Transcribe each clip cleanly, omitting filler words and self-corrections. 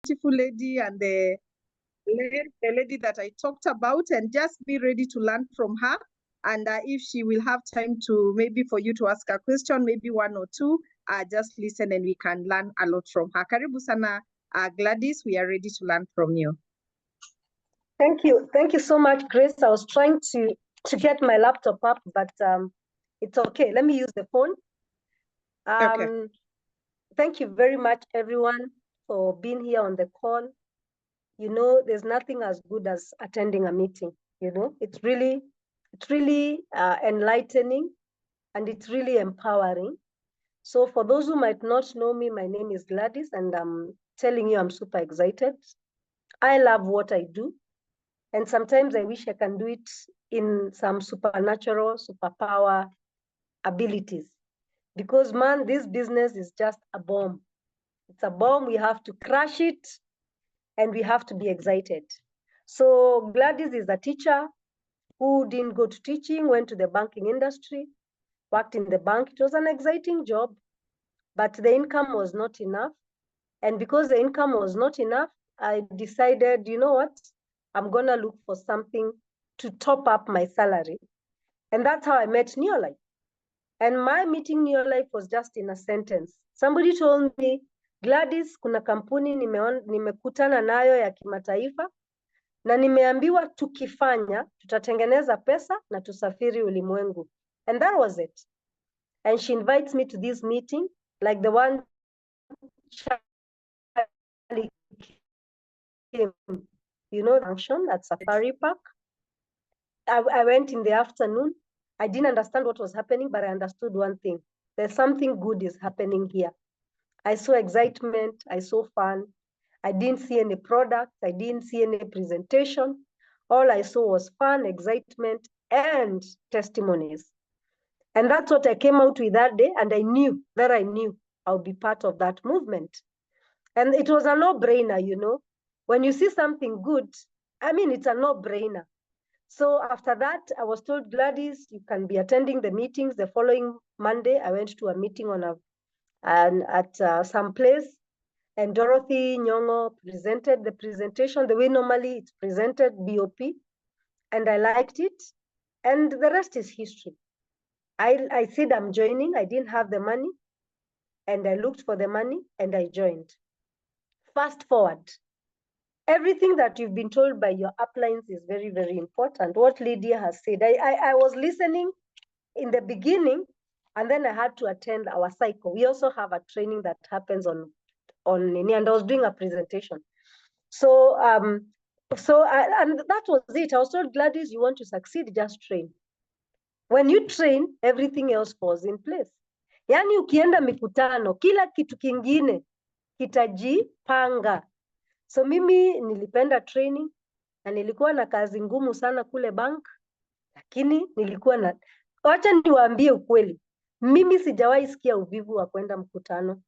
beautiful lady and the lady that I talked about, and just be ready to learn from her. And if she will have time to maybe for you to ask a question, maybe one or two, just listen and we can learn a lot from her. Karibu sana, Gladys, we are ready to learn from you. Thank you. Thank you so much, Grace. I was trying to get my laptop up, but it's okay. Let me use the phone. Okay. Thank you very much, everyone, for being here on the call. You know, there's nothing as good as attending a meeting. You know, it's really enlightening, and it's really empowering. So for those who might not know me, my name is Gladys, and I'm telling you I'm super excited. I love what I do. And sometimes I wish I can do it in some supernatural, superpower abilities. Because man, this business is just a bomb. It's a bomb, we have to crush it, and we have to be excited. So Gladys is a teacher who didn't go to teaching, went to the banking industry, worked in the bank. It was an exciting job, but the income was not enough. And because the income was not enough, I decided, you know what? I'm gonna look for something to top up my salary. And that's how I met Neolife. And my meeting Neolife was just in a sentence. Somebody told me, Gladys, kuna kampuni nimekutana nayo ya kimataifa, na nimeambiwa tukifanya, tutatengeneza pesa na tusafiri ulimwengu. And that was it. And she invites me to this meeting, like the one came, you know, function at Safari Park. I went in the afternoon. I didn't understand what was happening, but I understood one thing. There's something good is happening here. I saw excitement. I saw fun. I didn't see any product. I didn't see any presentation. All I saw was fun, excitement, and testimonies. And that's what I came out with that day. And I knew I'll be part of that movement. And it was a no-brainer, you know. When you see something good, I mean, it's a no-brainer. So after that, I was told, Gladys, you can be attending the meetings. The following Monday, I went to a meeting at some place, and Dorothy Nyong'o presented the presentation the way normally it's presented, BOP, and I liked it. And the rest is history. I said I'm joining. I didn't have the money, and I looked for the money, and I joined. Fast forward. Everything that you've been told by your uplines is very, very important. What Lydia has said, I was listening in the beginning, and then I had to attend our cycle. We also have a training that happens on Nini, and I was doing a presentation. So, and that was it. I was told, Gladys, you want to succeed, just train. When you train, everything else falls in place. Yani ukienda mikutano, kila kitu kingine kitajipanga. So mimi nilipenda training, na nilikuwa na kazi ngumu sana kule bank, lakini nilikuwa na, wacha niwaambie ukweli, mimi sijawahi sikia uvivu wa kwenda mkutano.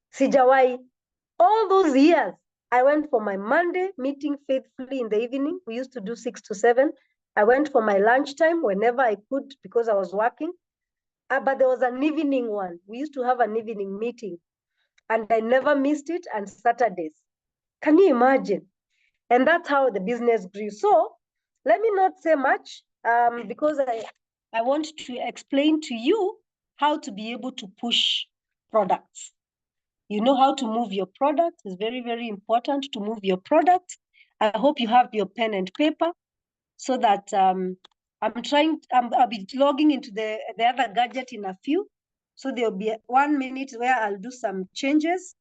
Sijawahi. All those years, I went for my Monday meeting faithfully in the evening. We used to do 6 to 7. I went for my lunchtime whenever I could because I was working. But there was an evening one. We used to have an evening meeting, and I never missed it, and Saturdays. Can you imagine? And that's how the business grew. So let me not say much because I want to explain to you how to be able to push products. You know how to move your product. It's very, very important to move your product. I hope you have your pen and paper so that I'll be logging into the other gadget in a few. So there'll be 1 minute where I'll do some changes.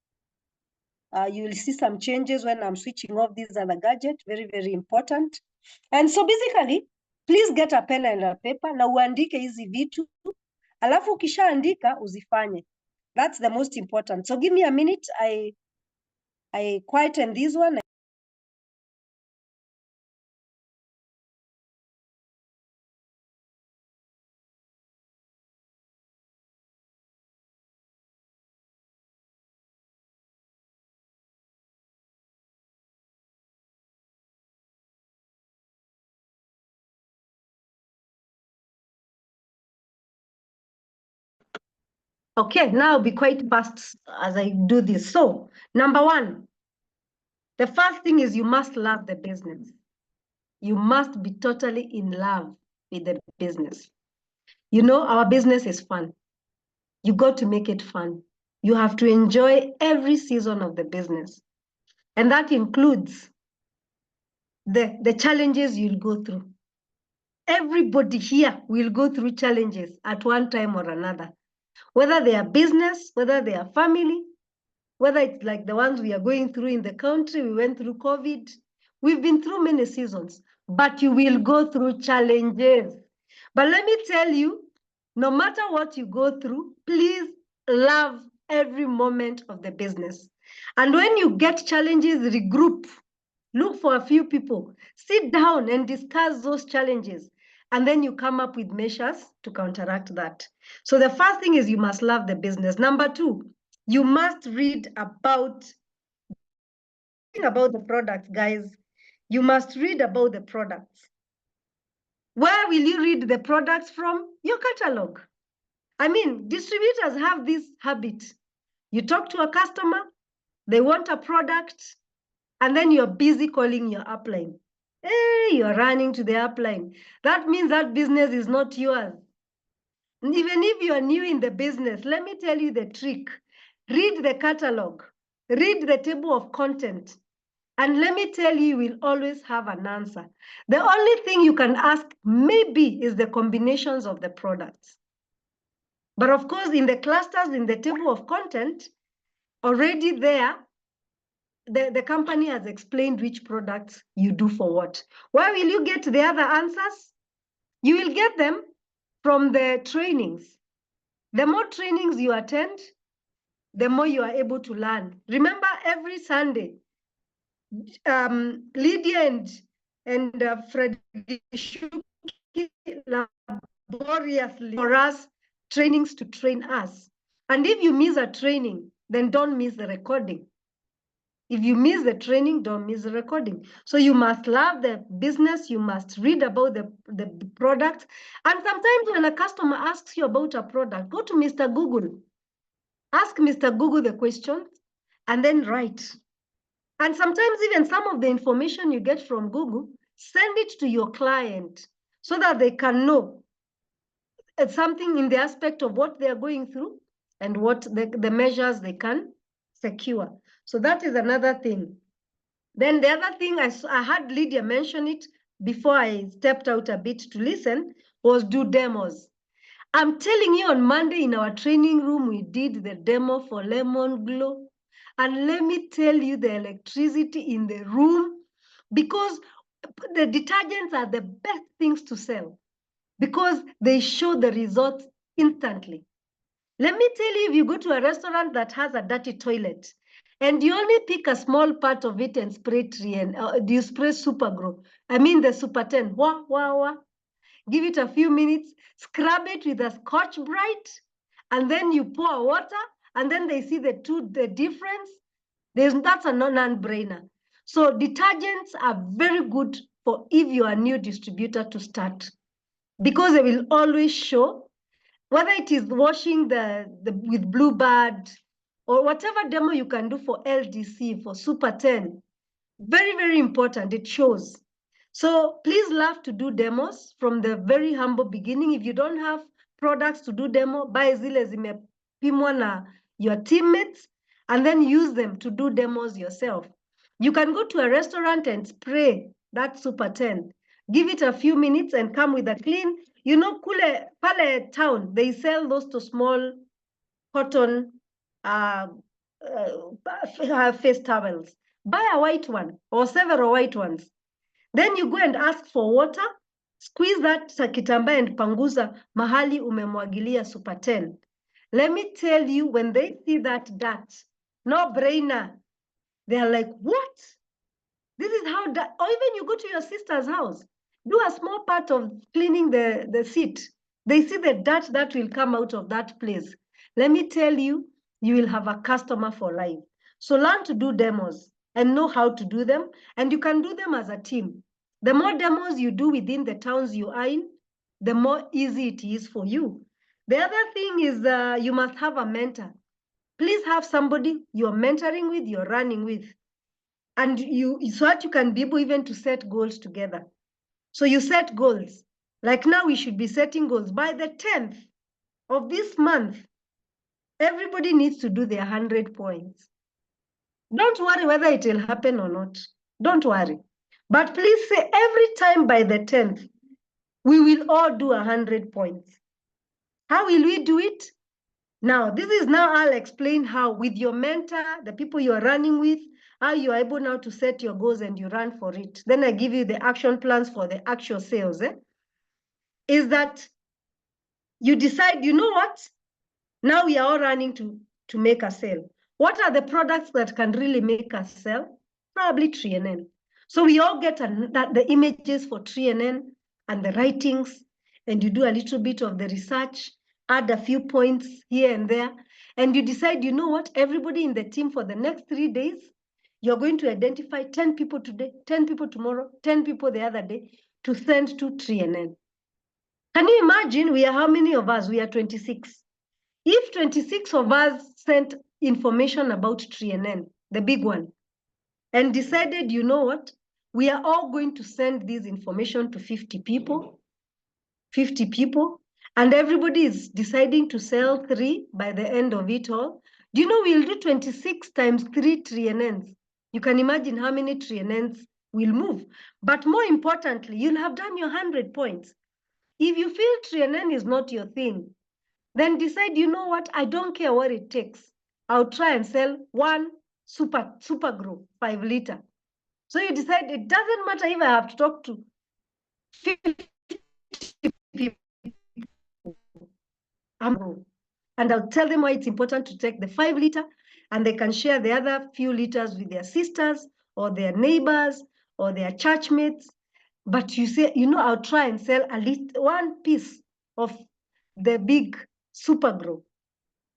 You will see some changes when I'm switching off this other gadget. Very, very important. And so basically, please get a pen and a paper na uandike hizi vitu. Alafu ukishaandika uzifanye. That's the most important. So give me a minute. I quieten this one. Okay, now I'll be quite fast as I do this. So, number one, The first thing is you must love the business. You must be totally in love with the business. You know, our business is fun. You got to make it fun. You have to enjoy every season of the business. And that includes the challenges you'll go through. Everybody here will go through challenges at one time or another, whether they are business, whether they are family, whether it's like the ones we are going through in the country. We went through COVID. We've been through many seasons, but you will go through challenges. But let me tell you, no matter what you go through, please love every moment of the business. And when you get challenges, regroup. Look for a few people, sit down and discuss those challenges. And then you come up with measures to counteract that. So the first thing is you must love the business. Number two, you must read about the products, guys. You must read about the products. Where will you read the products from? Your catalog. I mean, distributors have this habit. You talk to a customer, they want a product, and then you're busy calling your upline. Hey, you're running to the upline. That means that business is not yours. And even if you are new in the business, let me tell you the trick. Read the catalog, read the table of content, and let me tell you, you will always have an answer. The only thing you can ask maybe is the combinations of the products. But of course, in the clusters, in the table of content, already there, the company has explained which products you do for what. Where will you get the other answers? You will get them from the trainings. The more trainings you attend, the more you are able to learn. Remember, every Sunday, Lydia and Fred laboriously for us trainings to train us. And if you miss a training, then don't miss the recording. If you miss the training, don't miss the recording. So you must love the business. You must read about the product. And sometimes when a customer asks you about a product, go to Mr. Google. Ask Mr. Google the questions and then write. And sometimes even some of the information you get from Google, send it to your client so that they can know something in the aspect of what they are going through and what the measures they can secure. So that is another thing. Then the other thing, I had Lydia mention it before I stepped out a bit to listen, was do demos. I'm telling you, on Monday in our training room, we did the demo for Lemon Glow. And let me tell you, the electricity in the room, because the detergents are the best things to sell because they show the results instantly. Let me tell you, if you go to a restaurant that has a dirty toilet and you only pick a small part of it and spray tree and you spray super grow, I mean the super 10, wah, wah, wah. Give it a few minutes, scrub it with a Scotch Brite, and then you pour water, and then they see the difference. That's a non-brainer. So detergents are very good for if you are a new distributor to start, because they will always show whether it is washing with Bluebird or whatever demo you can do for LDC, for Super 10. Very, very important, it shows. So please love to do demos from the very humble beginning. If you don't have products to do demo, buy zile zimepimwa na your teammates and then use them to do demos yourself. You can go to a restaurant and spray that Super 10. Give it a few minutes and come with a clean. You know, kule pale town, they sell those to small cotton face towels. Buy a white one or several white ones. Then you go and ask for water, squeeze that kitambaa and panguza mahali umemwagilia Super 10. Let me tell you, when they see that dirt, no brainer, they're like, what? This is how, or even you go to your sister's house, do a small part of cleaning the seat. They see the dirt that will come out of that place. Let me tell you, you will have a customer for life. So learn to do demos and know how to do them. And you can do them as a team. The more demos you do within the towns you are in, the more easy it is for you. The other thing is you must have a mentor. Please have somebody you're mentoring with, you're running with. And so that you can be able even to set goals together. So you set goals. Like now we should be setting goals. By the 10th of this month, everybody needs to do their 100 points. Don't worry whether it will happen or not. Don't worry. But please say every time by the 10th, we will all do 100 points. How will we do it? Now, this is now I'll explain how with your mentor, the people you are running with, how you are able now to set your goals and you run for it. Then I give you the action plans for the actual sales. Is that you decide, you know what? Now we are all running to make a sale. What are the products that can really make us sell? Probably TNN. So we all get the images for TNN and the writings, and you do a little bit of the research, add a few points here and there, and you decide, you know what, everybody in the team for the next 3 days, you're going to identify 10 people today, 10 people tomorrow, 10 people the other day to send to TNN. Can you imagine we are how many of us? We are 26. If 26 of us sent information about TNN, the big one, and decided, you know what, we are all going to send this information to 50 people, and everybody is deciding to sell 3 by the end of it all. Do you know we'll do 26 times 3 TNNs? You can imagine how many TNNs will move. But more importantly, you'll have done your 100 points. If you feel TNN is not your thing, then decide, you know what, I don't care what it takes. I'll try and sell 1 super grow 5 liter. So you decide it doesn't matter if I have to talk to 50 people. And I'll tell them why it's important to take the 5 liter, and they can share the other few liters with their sisters or their neighbors or their churchmates. But you say, you know, I'll try and sell at least 1 piece of the big super grow.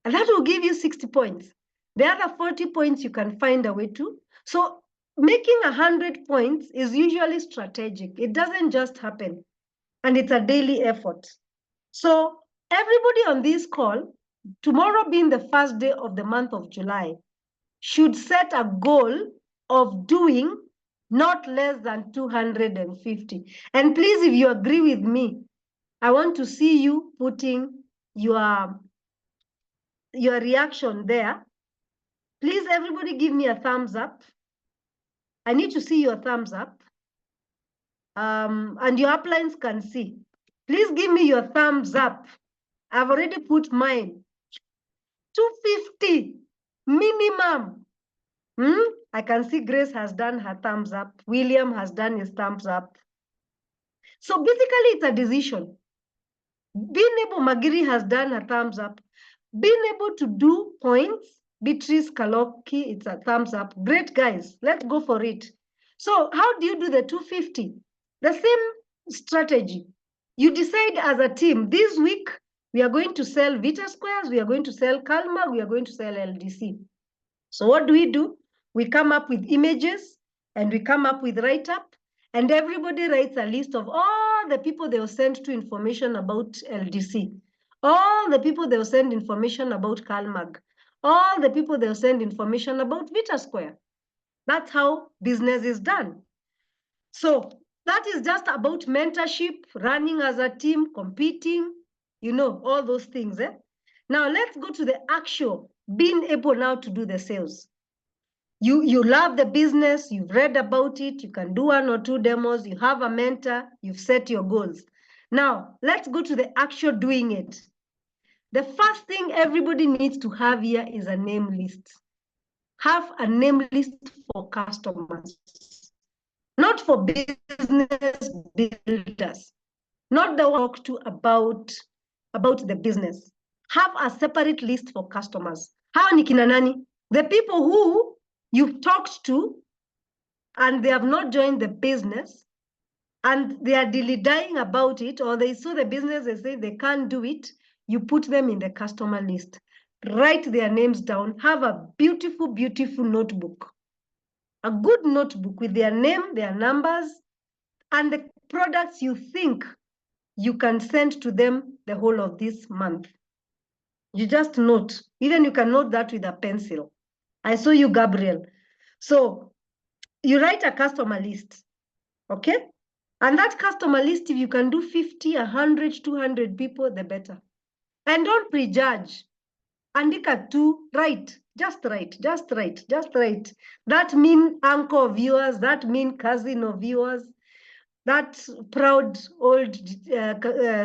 And that will give you 60 points. The other 40 points you can find a way to. So making 100 points is usually strategic. It doesn't just happen. And it's a daily effort. So everybody on this call, tomorrow being the first day of the month of July, should set a goal of doing not less than 250. And please, if you agree with me, I want to see you putting your reaction there. Please, everybody give me a thumbs up. I need to see your thumbs up. And your uplines can see. Please give me your thumbs up. I've already put mine. 250 minimum. I can see Grace has done her thumbs up. William has done his thumbs up. So basically, it's a decision. Being able, Magiri has done her thumbs up. Being able to do points, Beatrice Kaloki, it's a thumbs up. Great, guys. Let's go for it. So how do you do the 250? The same strategy. You decide as a team, this week, we are going to sell Vita Squares, we are going to sell Kalmar, we are going to sell LDC. So what do? We come up with images and we come up with write-up, and everybody writes a list of all the people they will send to information about LDC, all the people they will send information about Kalmag, all the people they will send information about Vita Square. That's how business is done. So that is just about mentorship, running as a team, competing, you know, all those things. Now let's go to the actual being able now to do the sales. You love the business, you've read about it, you can do 1 or 2 demos, you have a mentor, you've set your goals. Now, let's go to the actual doing it. The first thing everybody needs to have here is a name list. Have a name list for customers, not for business builders, not the one talk to about the business. Have a separate list for customers. How ni kina nani? The people who you've talked to and they have not joined the business and they are dilly-dying about it, or they saw the business, they say they can't do it, you put them in the customer list. Write their names down. Have a beautiful, beautiful notebook. A good notebook with their name, their numbers, and the products you think you can send to them the whole of this month. You just note. Even you can note that with a pencil. I saw you, Gabriel. So you write a customer list, okay? And that customer list, if you can do 50, 100, 200 people, the better. And don't prejudge. Andika tu, write, just write, just write, just write. That mean uncle of yours, that mean cousin of yours, that proud old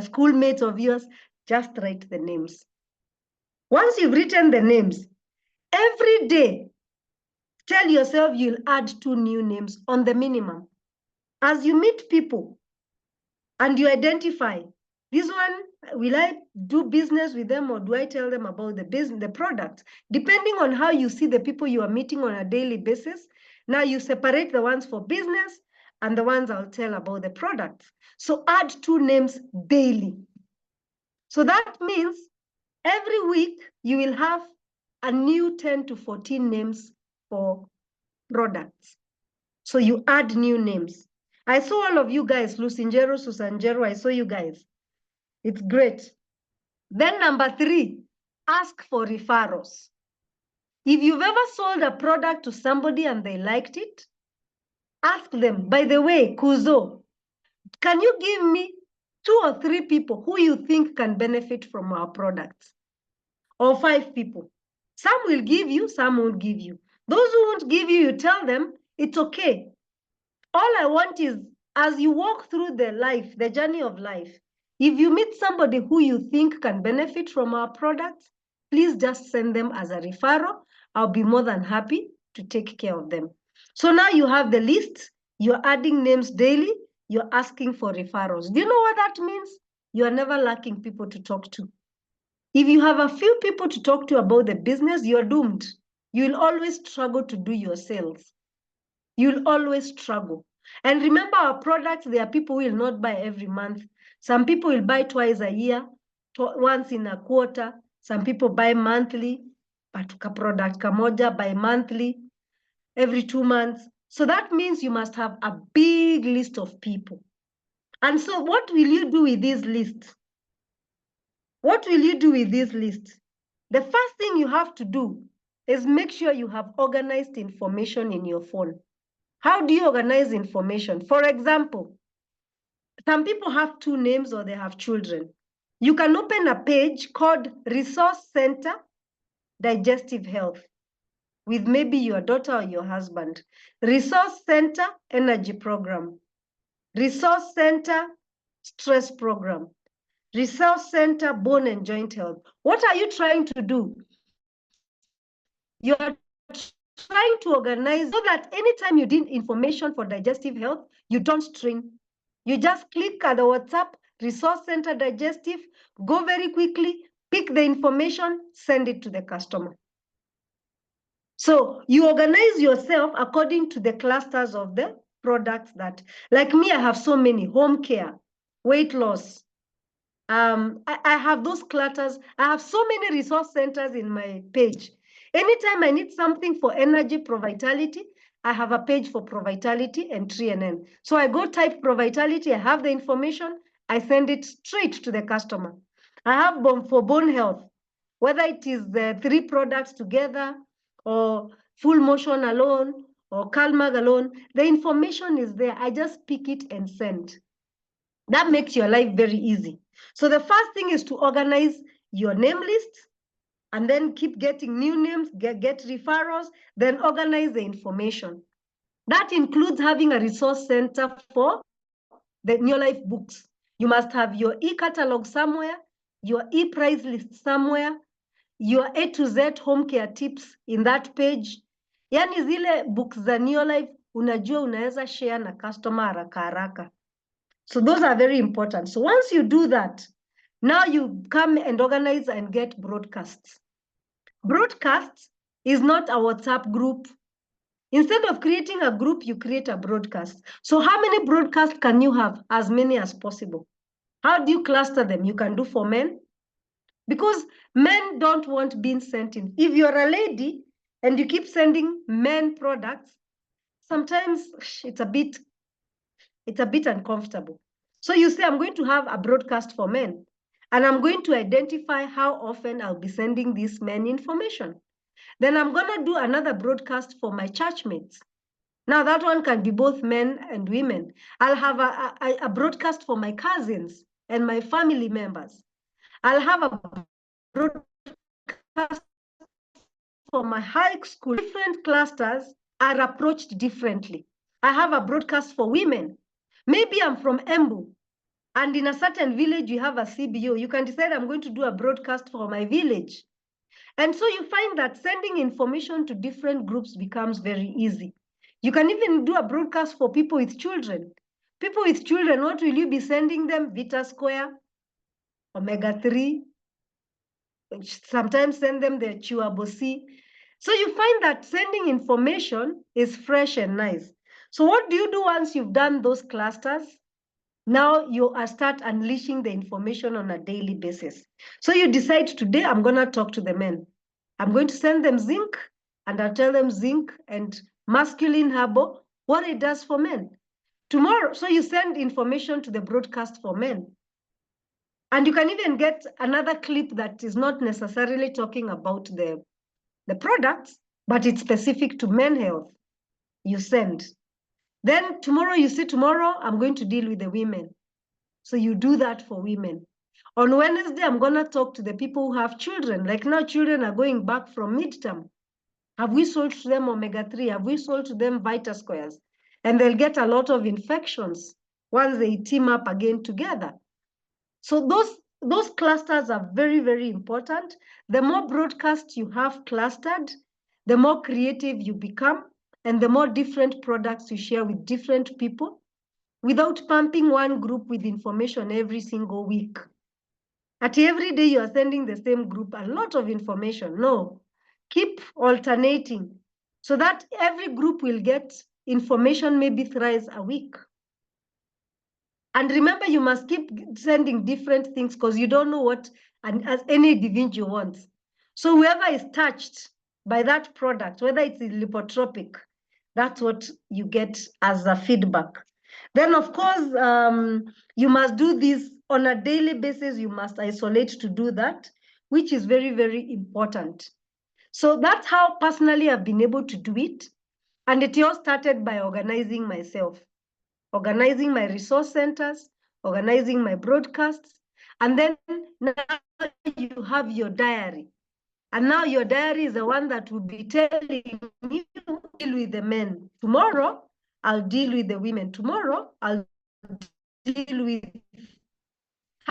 schoolmate of yours, just write the names. Once you've written the names, every day, tell yourself you'll add 2 new names on the minimum. As you meet people and you identify, this one, will I do business with them or do I tell them about the business, the product? Depending on how you see the people you are meeting on a daily basis, now you separate the ones for business and the ones I'll tell about the product. So add 2 names daily. So that means every week you will have a new 10 to 14 names for products. So you add new names. I saw all of you guys, Lucinjero, Susanjero, I saw you guys. It's great. Then number 3, ask for referrals. If you've ever sold a product to somebody and they liked it, ask them, by the way, Kuzo, can you give me 2 or 3 people who you think can benefit from our products? Or 5 people. Some will give you, some won't give you. Those who won't give you, you tell them, it's okay. All I want is, as you walk through the journey of life, if you meet somebody who you think can benefit from our products, please just send them as a referral. I'll be more than happy to take care of them. So now you have the list, you're adding names daily, you're asking for referrals. Do you know what that means? You are never lacking people to talk to. If you have a few people to talk to about the business, you're doomed. You'll always struggle to do your sales. You'll always struggle. And remember, our products, there are people who will not buy every month. Some people will buy twice a year, once in a quarter. Some people buy monthly, but product kamoja buy monthly, every 2 months. So that means you must have a big list of people. And so what will you do with these lists? What will you do with these lists? The first thing you have to do is make sure you have organized information in your phone. How do you organize information? For example, some people have 2 names or they have children. You can open a page called Resource Center Digestive Health with maybe your daughter or your husband. Resource Center Energy Program. Resource Center Stress Program. Resource Center Bone and Joint Health. What are you trying to do? You are trying to organize so that anytime you need information for digestive health, you don't strain. You just click at the WhatsApp, Resource Center Digestive, go very quickly, pick the information, send it to the customer. So you organize yourself according to the clusters of the products that, like me, I have so many: home care, weight loss. I have those clusters. I have so many resource centers in my page. Anytime I need something for energy, Provitality, I have a page for Provitality and TNN. So I go type Provitality, I have the information, I send it straight to the customer. I have for bone health, whether it is the 3 products together or full motion alone or CalMag alone, the information is there. I just pick it and send. That makes your life very easy. So the first thing is to organize your name list and then keep getting new names, get referrals, then organize the information. That includes having a resource center for the Neolife books. You must have your e-catalog somewhere, your e-price list somewhere, your A to Z home care tips in that page. Yani zile books za Neolife unajua unaweza share na customer haraka haraka. So those are very important. So once you do that, now you come and organize and get broadcasts. Broadcasts is not a WhatsApp group. Instead of creating a group, you create a broadcast. So how many broadcasts can you have? As many as possible. How do you cluster them? You can do for men, because men don't want being sent in. If you're a lady and you keep sending men products, sometimes it's a bit uncomfortable. So you say, I'm going to have a broadcast for men, and I'm going to identify how often I'll be sending these men information. Then I'm going to do another broadcast for my church mates. Now that one can be both men and women. I'll have a broadcast for my cousins and my family members. I'll have a broadcast for my high school. Different clusters are approached differently. I have a broadcast for women. Maybe I'm from Embu, and in a certain village, you have a CBO. You can decide I'm going to do a broadcast for my village. And so you find that sending information to different groups becomes very easy. You can even do a broadcast for people with children. People with children, what will you be sending them? Vita Square, Omega-3, sometimes send them the Chuabosi. So you find that sending information is fresh and nice. So what do you do once you've done those clusters? Now you start unleashing the information on a daily basis. So you decide today, I'm going to talk to the men. I'm going to send them zinc, and I'll tell them zinc and masculine herbal, what it does for men. Tomorrow, so you send information to the broadcast for men. And you can even get another clip that is not necessarily talking about the products, but it's specific to men health. You send. Then tomorrow, you see, tomorrow I'm going to deal with the women. So you do that for women. On Wednesday, I'm going to talk to the people who have children. Like now, children are going back from midterm. Have we sold to them omega-3? Have we sold to them Vita Squares? And they'll get a lot of infections once they team up again together. So those clusters are very, very important. The more broadcasts you have clustered, the more creative you become, and the more different products you share with different people without pumping one group with information every single week. At every day you are sending the same group a lot of information. No, keep alternating so that every group will get information maybe thrice a week. And remember, you must keep sending different things because you don't know what as any individual wants. So whoever is touched by that product, whether it's lipotropic, that's what you get as a feedback. Then, of course, you must do this on a daily basis. You must isolate to do that, which is very, very important. So that's how personally I've been able to do it. And it all started by organizing myself, organizing my resource centers, organizing my broadcasts. And then now you have your diary. And now your diary is the one that will be telling you, deal with the men. Tomorrow, I'll deal with the women. Tomorrow, I'll deal with,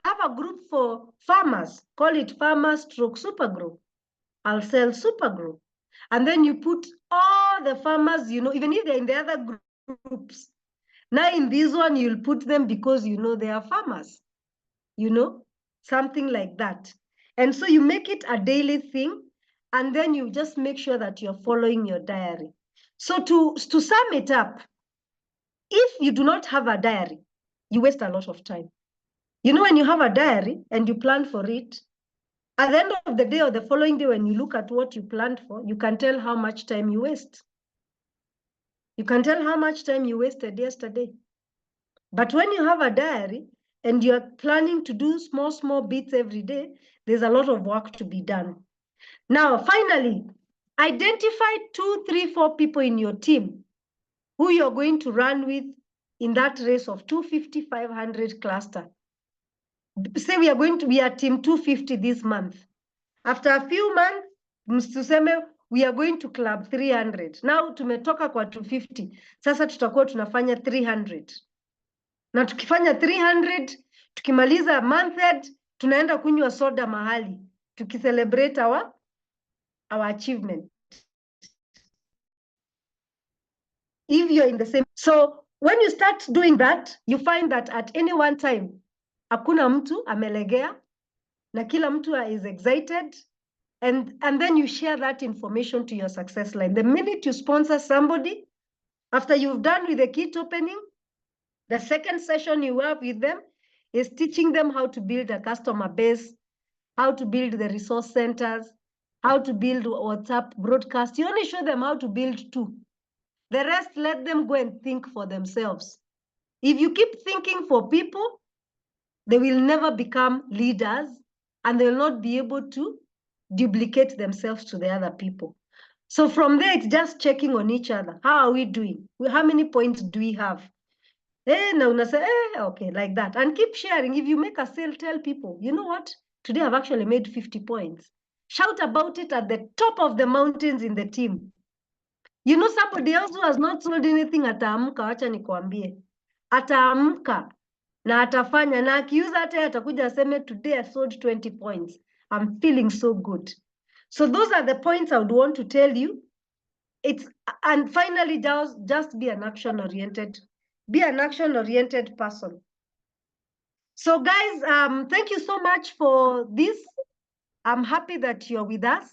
have a group for farmers, call it farmers stroke super group. I'll sell super group. And then you put all the farmers, even if they're in the other groups. Now in this one, you'll put them because they are farmers, something like that. And so you make it a daily thing, and then you just make sure that you're following your diary. So to sum it up, if you do not have a diary, you waste a lot of time. When you have a diary and you plan for it, at the end of the day or the following day, when you look at what you planned for, you can tell how much time you waste. You can tell how much time you wasted yesterday. But when you have a diary and you're planning to do small bits every day, there's a lot of work to be done. Now, finally, identify 2, 3, 4 people in your team who you're going to run with in that race of 250, 500 cluster. Say we are team 250 this month. After a few months, we are going to club 300. Now tumetoka kwa 250. Sasa tutakuwa tunafanya 300. Na tukifanya 300, tukimaliza month end, tunaenda kunywa soda mahali, tukicelebrate our achievement. If you're in the same. So when you start doing that, you find that at any one time, hakuna mtu amelegea, na kila mtu is excited, and then you share that information to your success line. The minute you sponsor somebody, after you've done with the kit opening, the second session you have with them is teaching them how to build a customer base, how to build the resource centers, how to build WhatsApp broadcast. You only show them how to build 2. The rest, let them go and think for themselves. If you keep thinking for people, they will never become leaders, and they will not be able to duplicate themselves to the other people. So from there, it's just checking on each other. How are we doing? How many points do we have? Now una say, okay, like that. And keep sharing. If you make a sale, tell people, you know what? Today I've actually made 50 points. Shout about it at the top of the mountains in the team. You know, somebody else who has not sold anything ataamka, wacha nikwambie. Ataamka na atafanya na akiuza hata atakuja aseme today I sold 20 points. I'm feeling so good. So those are the points I would want to tell you. And finally, just be an action-oriented person. So guys, thank you so much for this. I'm happy that you're with us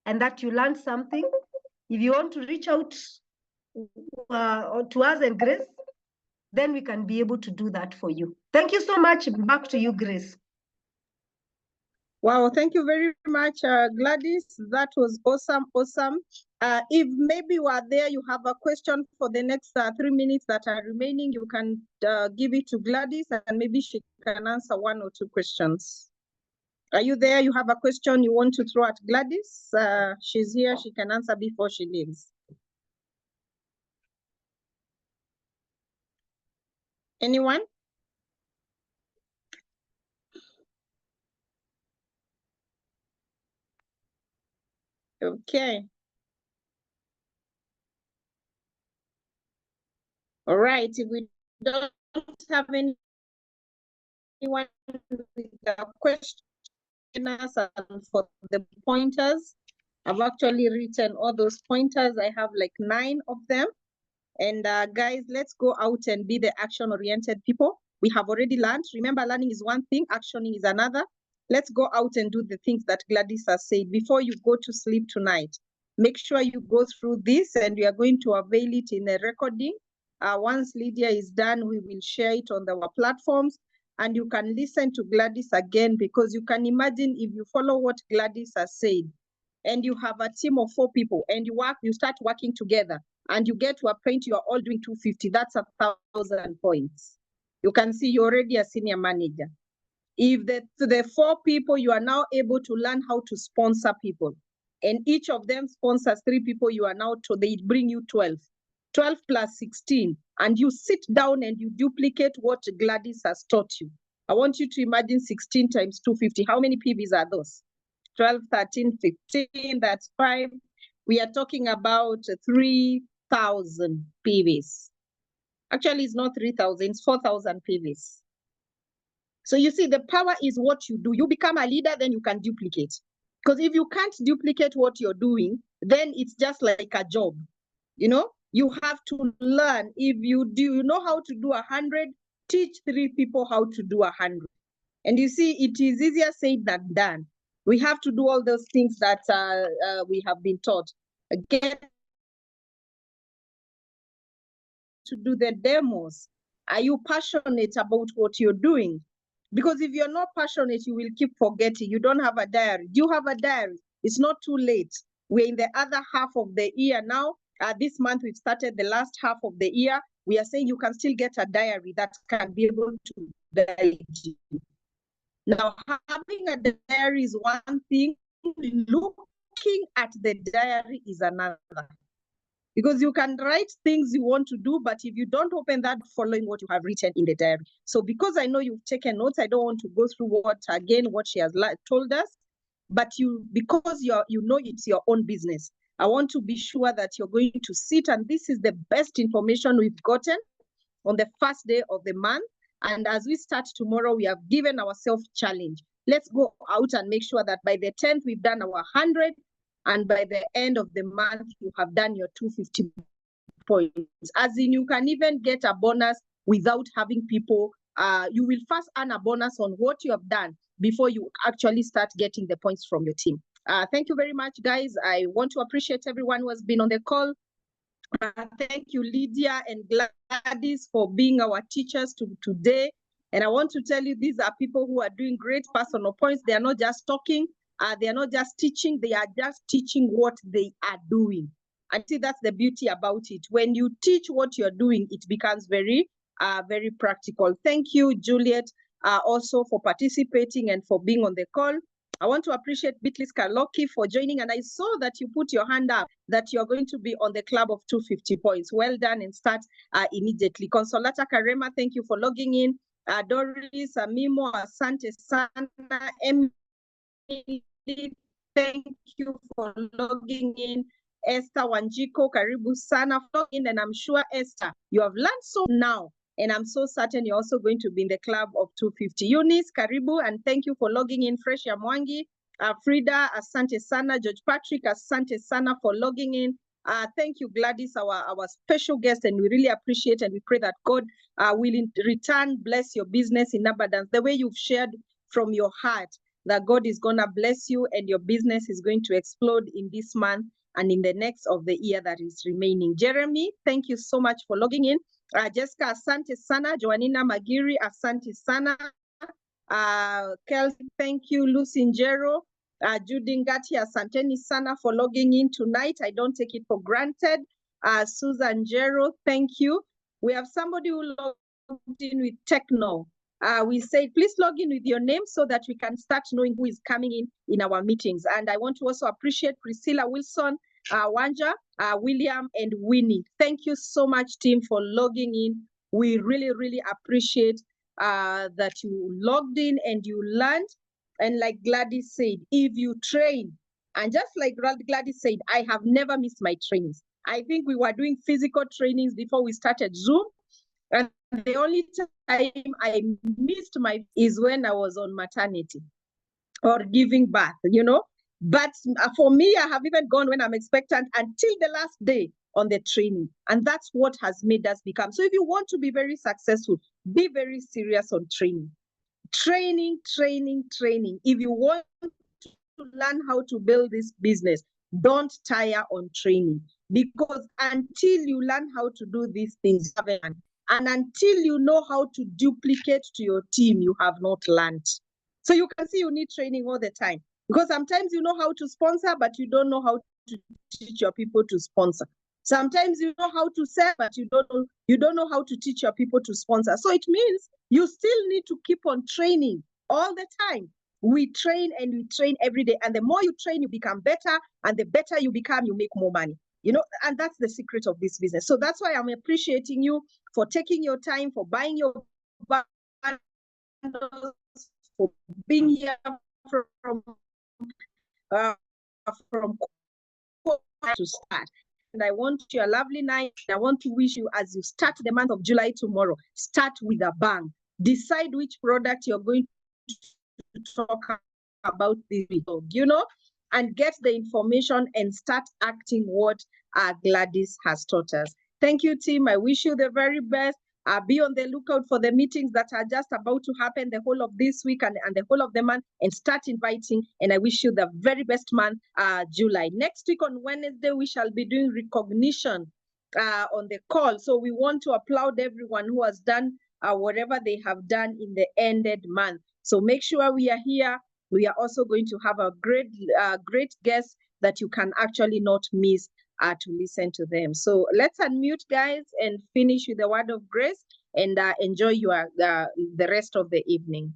and that you learned something. If you want to reach out to us and Grace, then we can be able to do that for you. Thank you so much. Back to you, Grace. Wow, thank you very much, Gladys. That was awesome, awesome. If maybe you are there, you have a question for the next 3 minutes that are remaining, you can give it to Gladys and maybe she can answer 1 or 2 questions. Are you there? You have a question you want to throw at Gladys? She's here, she can answer before she leaves. Anyone? Okay. All right, if we don't have anyone with a question for the pointers, I've actually written all those pointers. I have like 9 of them. And guys, let's go out and be the action-oriented people. We have already learned. Remember, learning is one thing, actioning is another. Let's go out and do the things that Gladys has said before you go to sleep tonight. Make sure you go through this and we are going to avail it in a recording. Once Lydia is done, we will share it on our platforms and you can listen to Gladys again, because you can imagine if you follow what Gladys has said and you have a team of 4 people and you start working together and you get to a point you are all doing 250, that's 1,000 points. You can see you're already a senior manager. If the 4 people, you are now able to learn how to sponsor people, and each of them sponsors 3 people, you are now they bring you 12 plus 16, and you sit down and you duplicate what Gladys has taught you. I want you to imagine 16 times 250. How many PVs are those? 12, 13, 15, that's 5. We are talking about 3,000 PVs. Actually, it's not 3,000, it's 4,000 PVs. So you see, the power is what you do. You become a leader, then you can duplicate. Because if you can't duplicate what you're doing, then it's just like a job. You know, you have to learn. If you know how to do 100, teach 3 people how to do 100. And you see, it is easier said than done. We have to do all those things that we have been taught. Get to do the demos. Are you passionate about what you're doing? Because if you're not passionate, you will keep forgetting. You don't have a diary. Do you have a diary? It's not too late. We're in the other half of the year now. This month, we've started the last half of the year. We are saying you can still get a diary that can be able to guide you. Now, having a diary is one thing. Looking at the diary is another. Because you can write things you want to do, but if you don't open that, following what you have written in the diary. So because I know you've taken notes, I don't want to go through what she has told us, but because you know it's your own business, I want to be sure that you're going to sit, and this is the best information we've gotten on the first day of the month. And as we start tomorrow, we have given ourselves challenge. Let's go out and make sure that by the 10th, we've done our 100. And by the end of the month, you have done your 250 points. As in, you can even get a bonus without having people. You will first earn a bonus on what you have done before you actually start getting the points from your team. Thank you very much, guys. I want to appreciate everyone who has been on the call. Thank you, Lydia and Gladys, for being our teachers today. And I want to tell you, these are people who are doing great personal points. They are not just talking. They are not just teaching. They are just teaching what they are doing. And see, that's the beauty about it. When you teach what you're doing, it becomes very, very practical. Thank you, Juliet, also for participating and for being on the call. I want to appreciate Beatrice Kaloki for joining, and I saw that you put your hand up that you're going to be on the club of 250 points. Well done, and start immediately. Consolata Karema, thank you for logging in. Doris Amimo, asante sana. Emily, thank you for logging in. Esther Wanjiko, karibu sana for logging in, and I'm sure, Esther, you have learned so now. And I'm so certain you're also going to be in the club of 250. Eunice, karibu, and thank you for logging in. Fresh Mwangi, Frida, asante sana. George Patrick, asante sana for logging in. Thank you, Gladys, our special guest, and we really appreciate and we pray that God will in return bless your business in abundance. The way you've shared from your heart, that God is going to bless you and your business is going to explode in this month and in the next of the year that is remaining. Jeremy, thank you so much for logging in. Jessica, asante sana. Joanina Magiri, asante sana. Kelsey, thank you. Lucy Njero, Judy Ngati, asanteni sana for logging in tonight. I don't take it for granted. Susan Njero, thank you. We have somebody who logged in with Techno. We say, please log in with your name so that we can start knowing who is coming in our meetings. And I want to also appreciate Priscilla Wilson, Wanja, William, and Winnie. Thank you so much, team, for logging in. We really, really appreciate that you logged in and you learned. And like Gladys said, if you train, and just like Gladys said, I have never missed my trainings. I think we were doing physical trainings before we started Zoom. And the only time I missed is when I was on maternity or giving birth, you know. But for me, I have even gone when I'm expectant until the last day on the training. And that's what has made us become. So if you want to be very successful, be very serious on training. Training, training, training. If you want to learn how to build this business, don't tire on training. Because until you learn how to do these things, and until you know how to duplicate to your team, you have not learned. So you can see you need training all the time. Because sometimes you know how to sponsor, but you don't know how to teach your people to sponsor. Sometimes you know how to sell, but you don't know how to teach your people to sponsor. So it means you still need to keep on training all the time. We train and we train every day. And the more you train, you become better. And the better you become, you make more money. You know, and that's the secret of this business. So that's why I'm appreciating you for taking your time, for buying your bundles, for being here from to start. And I want you a lovely night. I want to wish you, as you start the month of July tomorrow, start with a bang. Decide which product you're going to talk about this week, you know, and get the information and start acting what Gladys has taught us. Thank you, team. I wish you the very best. Be on the lookout for the meetings that are just about to happen the whole of this week and the whole of the month, and start inviting. And I wish you the very best month, July. Next week on Wednesday, we shall be doing recognition on the call. So we want to applaud everyone who has done whatever they have done in the ended month. So make sure we are here. We are also going to have a great guest that you can actually not miss to listen to them. So let's unmute, guys, and finish with the word of grace and enjoy the rest of the evening.